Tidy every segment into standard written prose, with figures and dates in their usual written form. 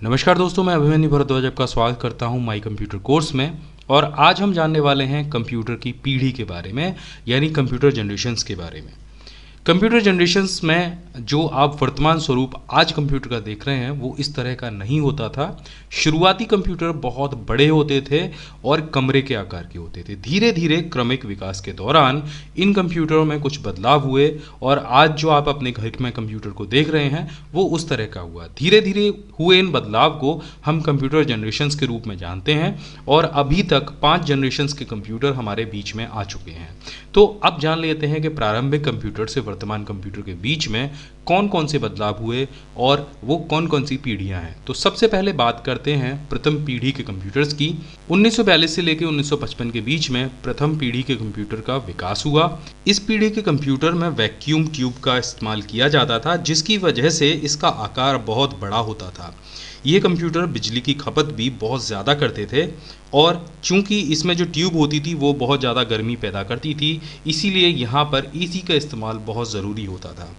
नमस्कार दोस्तों, मैं अभिमन्यु भरद्वाज आपका स्वागत करता हूं माई कंप्यूटर कोर्स में। और आज हम जानने वाले हैं कंप्यूटर की पीढ़ी के बारे में, यानी कंप्यूटर जनरेशन्स के बारे में। कंप्यूटर जनरेशन्स में जो आप वर्तमान स्वरूप आज कंप्यूटर का देख रहे हैं वो इस तरह का नहीं होता था। शुरुआती कंप्यूटर बहुत बड़े होते थे और कमरे के आकार के होते थे। धीरे धीरे क्रमिक विकास के दौरान इन कंप्यूटरों में कुछ बदलाव हुए और आज जो आप अपने घर में कंप्यूटर को देख रहे हैं वो उस तरह का हुआ। धीरे धीरे हुए इन बदलाव को हम कंप्यूटर जनरेशन्स के रूप में जानते हैं और अभी तक 5 जनरेशन्स के कंप्यूटर हमारे बीच में आ चुके हैं। तो अब जान लेते हैं कि प्रारंभिक कंप्यूटर से वर्तमान कंप्यूटर के बीच में कौन कौन से बदलाव हुए और वो कौन कौन सी पीढ़ियां हैं। तो सबसे पहले बात करते हैं प्रथम पीढ़ी के कंप्यूटर्स की। 1942 से लेकर 1955 के बीच में प्रथम पीढ़ी के कंप्यूटर का विकास हुआ। इस पीढ़ी के कंप्यूटर में वैक्यूम ट्यूब का इस्तेमाल किया जाता था, जिसकी वजह से इसका आकार बहुत बड़ा होता था। ये कंप्यूटर बिजली की खपत भी बहुत ज़्यादा करते थे और चूंकि इसमें जो ट्यूब होती थी वो बहुत ज़्यादा गर्मी पैदा करती थी, इसीलिए यहाँ पर एसी का इस्तेमाल बहुत ज़रूरी होता था।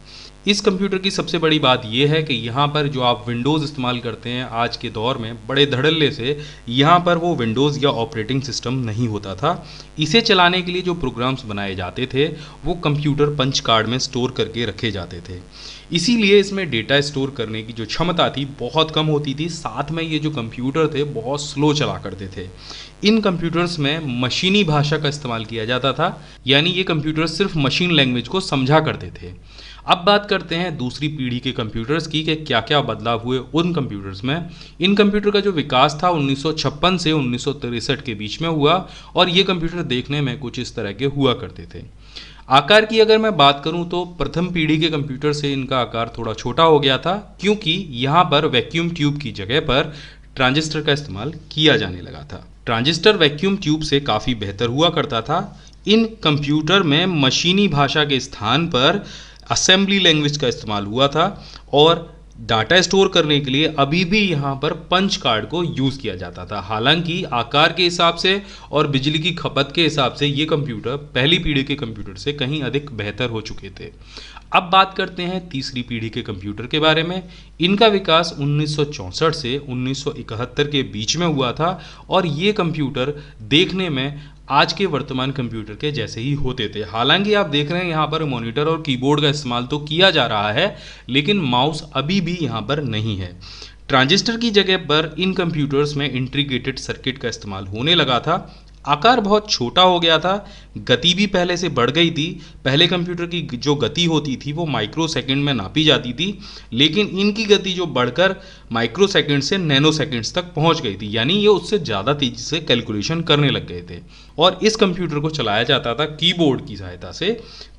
इस कंप्यूटर की सबसे बड़ी बात यह है कि यहाँ पर जो आप विंडोज़ इस्तेमाल करते हैं आज के दौर में बड़े धड़ल्ले से, यहाँ पर वो विंडोज़ या ऑपरेटिंग सिस्टम नहीं होता था। इसे चलाने के लिए जो प्रोग्राम्स बनाए जाते थे वो कंप्यूटर पंच कार्ड में स्टोर करके रखे जाते थे। इसीलिए इसमें डेटा स्टोर करने की जो क्षमता थी बहुत कम होती थी। साथ में ये जो कंप्यूटर थे बहुत स्लो चला करते थे। इन कंप्यूटर्स में मशीनी भाषा का इस्तेमाल किया जाता था, यानी ये कंप्यूटर सिर्फ मशीन लैंग्वेज को समझा करते थे। अब बात करते हैं दूसरी पीढ़ी के कंप्यूटर्स की कि क्या क्या बदलाव हुए उन कंप्यूटर्स में। इन कंप्यूटर का जो विकास था 1956 से 1963 के बीच में हुआ और ये कंप्यूटर देखने में कुछ इस तरह के हुआ करते थे। आकार की अगर मैं बात करूं तो प्रथम पीढ़ी के कंप्यूटर से इनका आकार थोड़ा छोटा हो गया था, क्योंकि यहाँ पर वैक्यूम ट्यूब की जगह पर ट्रांजिस्टर का इस्तेमाल किया जाने लगा था। ट्रांजिस्टर वैक्यूम ट्यूब से काफ़ी बेहतर हुआ करता था। इन कंप्यूटर में मशीनी भाषा के स्थान पर असेंबली लैंग्वेज का इस्तेमाल हुआ था और डाटा स्टोर करने के लिए अभी भी यहाँ पर पंच कार्ड को यूज़ किया जाता था। हालांकि आकार के हिसाब से और बिजली की खपत के हिसाब से ये कंप्यूटर पहली पीढ़ी के कंप्यूटर से कहीं अधिक बेहतर हो चुके थे। अब बात करते हैं तीसरी पीढ़ी के कंप्यूटर के बारे में। इनका विकास 1964 से 1971 के बीच में हुआ था और ये कंप्यूटर देखने में आज के वर्तमान कंप्यूटर के जैसे ही होते थे। हालांकि आप देख रहे हैं यहाँ पर मॉनिटर और कीबोर्ड का इस्तेमाल तो किया जा रहा है, लेकिन माउस अभी भी यहाँ पर नहीं है। ट्रांजिस्टर की जगह पर इन कंप्यूटर्स में इंटीग्रेटेड सर्किट का इस्तेमाल होने लगा था। आकार बहुत छोटा हो गया था, गति भी पहले से बढ़ गई थी। पहले कंप्यूटर की जो गति होती थी वो माइक्रो सेकंड में नापी जाती थी, लेकिन इनकी गति जो बढ़कर माइक्रो सेकंड से नैनो सेकंड्स तक पहुंच गई थी, यानी ये उससे ज़्यादा तेज़ी से कैलकुलेशन करने लग गए थे। और इस कंप्यूटर को चलाया जाता था कीबोर्ड की सहायता से,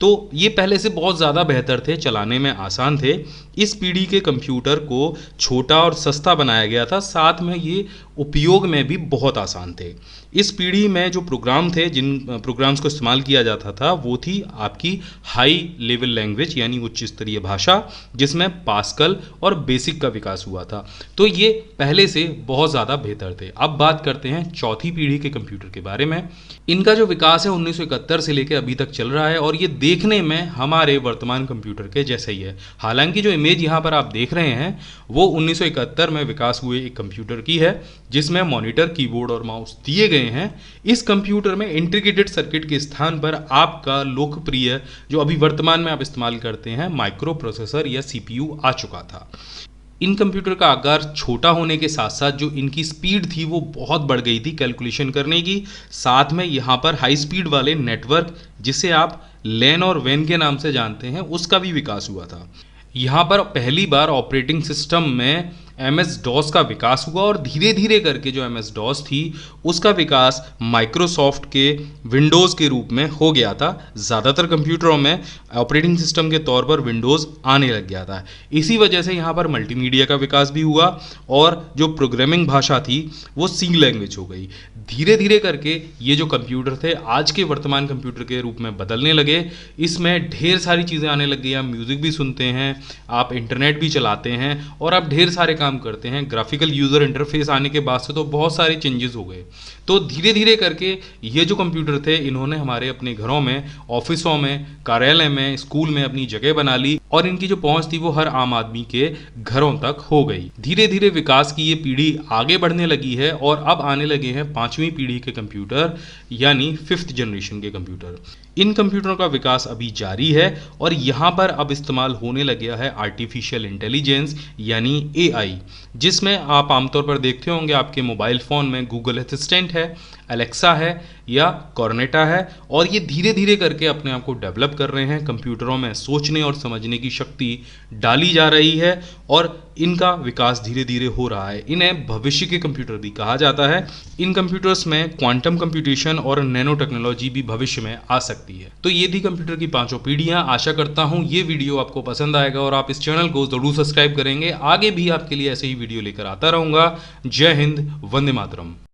तो ये पहले से बहुत ज़्यादा बेहतर थे, चलाने में आसान थे। इस पीढ़ी के कंप्यूटर को छोटा और सस्ता बनाया गया था, साथ में ये उपयोग में भी बहुत आसान थे। इस पीढ़ी में जो प्रोग्राम थे, जिन प्रोग्राम्स को इस्तेमाल किया जाता था वो थी आपकी हाई लेवल लैंग्वेज, यानी उच्च स्तरीय भाषा, जिसमें पास्कल और बेसिक का विकास हुआ था। तो ये पहले से बहुत ज़्यादा बेहतर थे। अब बात करते हैं चौथी पीढ़ी के कंप्यूटर के बारे में। इनका जो विकास है 1971 से लेकर अभी तक चल रहा है और ये देखने में हमारे वर्तमान कंप्यूटर के जैसे ही है। हालांकि जो इमेज यहाँ पर आप देख रहे हैं वो 1971 में विकास हुए एक कंप्यूटर की है, जिसमें मॉनिटर, कीबोर्ड और माउस दिए गए हैं। इस कंप्यूटर में इंटीग्रेटेड सर्किट के स्थान पर आपका लोकप्रिय जो अभी वर्तमान में आप इस्तेमाल करते हैं माइक्रो प्रोसेसर या सीपीयू आ चुका था। इन कंप्यूटर का आकार छोटा होने के साथ साथ जो इनकी स्पीड थी वो बहुत बढ़ गई थी कैलकुलेशन करने की। साथ में यहाँ पर हाई स्पीड वाले नेटवर्क, जिसे आप लैन और वैन के नाम से जानते हैं, उसका भी विकास हुआ था। यहाँ पर पहली बार ऑपरेटिंग सिस्टम में MS-DOS का विकास हुआ और धीरे धीरे करके जो MS-DOS थी उसका विकास माइक्रोसॉफ्ट के विंडोज़ के रूप में हो गया था। ज़्यादातर कंप्यूटरों में ऑपरेटिंग सिस्टम के तौर पर विंडोज़ आने लग गया था। इसी वजह से यहाँ पर मल्टीमीडिया का विकास भी हुआ और जो प्रोग्रामिंग भाषा थी वो सी लैंग्वेज हो गई। धीरे धीरे करके ये जो कंप्यूटर थे आज के वर्तमान कंप्यूटर के रूप में बदलने लगे। इसमें ढेर सारी चीज़ें आने लग गई। आप म्यूज़िक भी सुनते हैं, आप इंटरनेट भी चलाते हैं और आप ढेर सारे काम करते हैं। ग्राफिकल यूज़र इंटरफेस आने के बाद से तो बहुत सारे चेंजेस हो गए। तो धीरे धीरे करके ये जो कंप्यूटर थे इन्होंने हमारे अपने घरों में, ऑफिसों में, कार्यालय में, स्कूल में अपनी जगह बना ली और इनकी जो पहुंच थी वो हर आम आदमी के घरों तक हो गई। धीरे धीरे विकास की ये पीढ़ी आगे बढ़ने लगी है और अब आने लगे हैं 5वीं पीढ़ी के कंप्यूटर, यानी 5th जनरेशन के कंप्यूटर। इन कंप्यूटरों का विकास अभी जारी है और यहाँ पर अब इस्तेमाल होने लग गया है आर्टिफिशियल इंटेलिजेंस यानी एआई, जिसमें आप आमतौर पर देखते होंगे आपके मोबाइल फ़ोन में गूगल असिस्टेंट है, एलेक्सा है या कॉर्नेटा है, और ये धीरे धीरे करके अपने आप को डेवलप कर रहे हैं। कंप्यूटरों में सोचने और समझने की शक्ति डाली जा रही है और इनका विकास धीरे धीरे हो रहा है। इन्हें भविष्य के कंप्यूटर भी कहा जाता है। इन कंप्यूटर्स में क्वांटम कंप्यूटेशन और नैनो टेक्नोलॉजी भी भविष्य में आ सकती है। तो ये थी कंप्यूटर की 5 पीढ़ियां। आशा करता हूं ये वीडियो आपको पसंद आएगा और आप इस चैनल को जरूर सब्सक्राइब करेंगे। आगे भी आपके लिए ऐसे ही वीडियो लेकर आता रहूंगा। जय हिंद, वंदे मातरम।